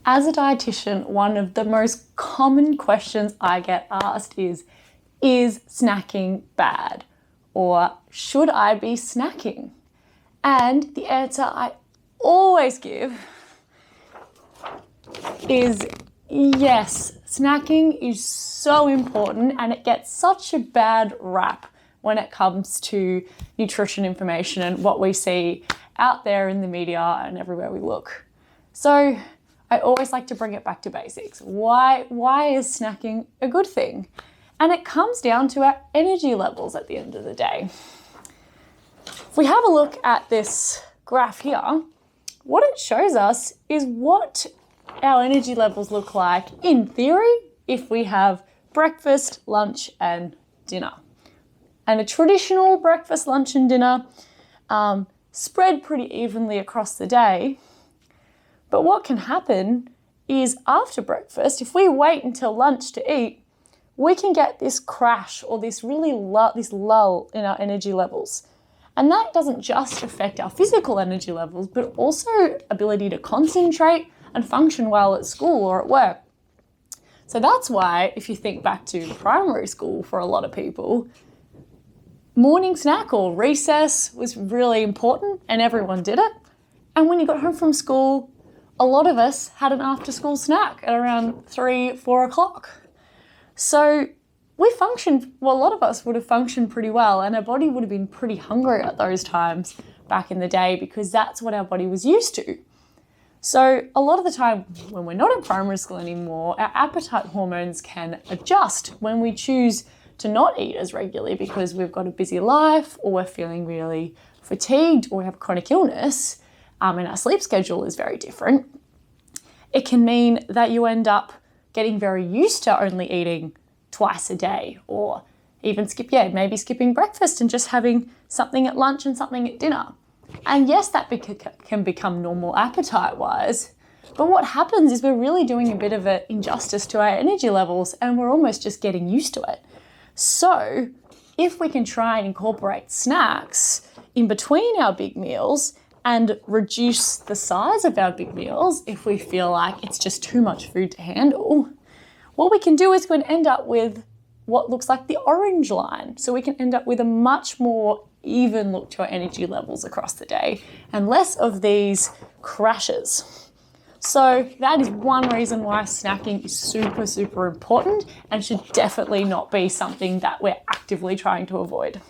As a dietitian, one of the most common questions I get asked is snacking bad? Or should I be snacking? And the answer I always give is yes. Snacking is so important and it gets such a bad rap when it comes to nutrition information and what we see out there in the media and everywhere we look. So I always like to bring it back to basics. Why is snacking a good thing? And it comes down to our energy levels at the end of the day. If we have a look at this graph here, what it shows us is what our energy levels look like in theory if we have breakfast, lunch, and dinner. And a traditional breakfast, lunch, and dinner spread pretty evenly across the day. But what can happen is after breakfast, if we wait until lunch to eat, we can get this crash or this lull in our energy levels. And that doesn't just affect our physical energy levels, but also ability to concentrate and function well at school or at work. So that's why, if you think back to primary school for a lot of people, morning snack or recess was really important and everyone did it. And when you got home from school, a lot of us had an after-school snack at around 3, 4 o'clock. So a lot of us would have functioned pretty well and our body would have been pretty hungry at those times back in the day because that's what our body was used to. So a lot of the time when we're not in primary school anymore, our appetite hormones can adjust when we choose to not eat as regularly because we've got a busy life or we're feeling really fatigued or we have chronic illness. And our sleep schedule is very different. It can mean that you end up getting very used to only eating twice a day or even maybe skipping breakfast and just having something at lunch and something at dinner. And yes, that can become normal appetite-wise, but what happens is we're really doing a bit of an injustice to our energy levels and we're almost just getting used to it. So if we can try and incorporate snacks in between our big meals and reduce the size of our big meals if we feel like it's just too much food to handle, what we can do is we can end up with what looks like the orange line. So we can end up with a much more even look to our energy levels across the day and less of these crashes. So that is one reason why snacking is super, super important and should definitely not be something that we're actively trying to avoid.